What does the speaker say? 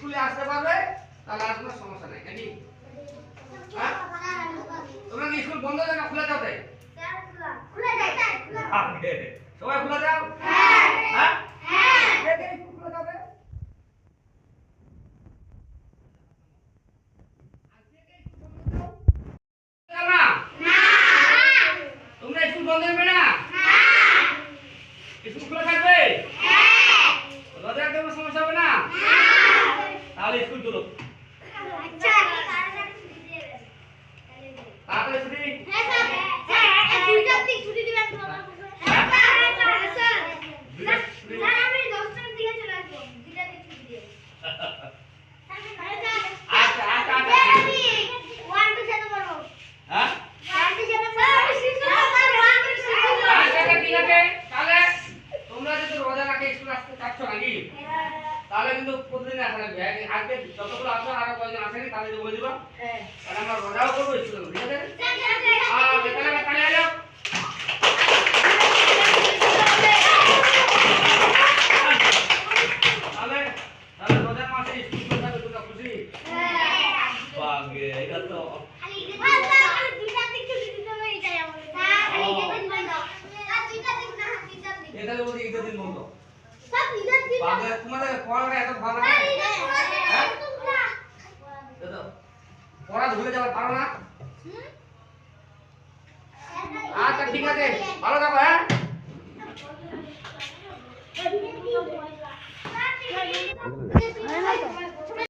স্কুলে আসতে পারবে তাহলে আর কোনো সমস্যা নেই নাকি? হ্যাঁ তোমরা কি স্কুল বন্ধ যায় না খোলা যাবে? খোলা যায় সবাই খোলা যাও? হ্যাঁ হ্যাঁ হ্যাঁ কে স্কুল খোলা যাবে? না না তোমরা স্কুল বন্ধ হবে না? না স্কুল খোলা থাকবে? হ্যাঁ রোজার কোনো সমস্যা হবে না? না তাহলে স্কুল চলো আচ্ছা তাড়াতাড়ি ছুটি দিয়ে দেন তাড়াতাড়ি ছুটি। হ্যাঁ স্যার স্যার দুইটার দিক ছুটি দিবেন তো আমার হ্যাঁ স্যার স্যার স্যার আমি 10টার দিকে চলে আসবো দুইটার দিক ছুটি দিয়ে আচ্ছা আচ্ছা আচ্ছা আমি 1 2 সাথে বলবো হ্যাঁ 1 2 সাথে বলবো 1 2 সাথে আচ্ছা ঠিক আছে তাহলে তোমরা যদি রোজা রাখে স্কুল আসতে চাচ্ছ নাকি তাহলে কিন্তু প্রতিদিন আসা লাগবে আজকে যতগুলো আসো আরো কয়েকজন আসেনি তাদেরকে বলে দিবা তাহলে আমরা রোজাও করবো স্কুলে ঠিক আছে তাহলে তাহলে যাও তাহলে তাহলে রোজার মাসে স্কুল করতে হবে তোমরা খুশি বাগে এটা তো খালি দুইটার দিক ছুটি দিতে হবে এটাই আমাদের স্যার দুইটার দিক না তিনটার দিক এটা বলতে ঈদের দিন বন্ধ স্যার তিনটার দিক বাগে তোমাদের পড়াটা এত ভালো লাগে দাদা পড়া ভুলে যাওয়ার পারো না আচ্ছা ঠিক আছে ভালো থাকো হ্যাঁ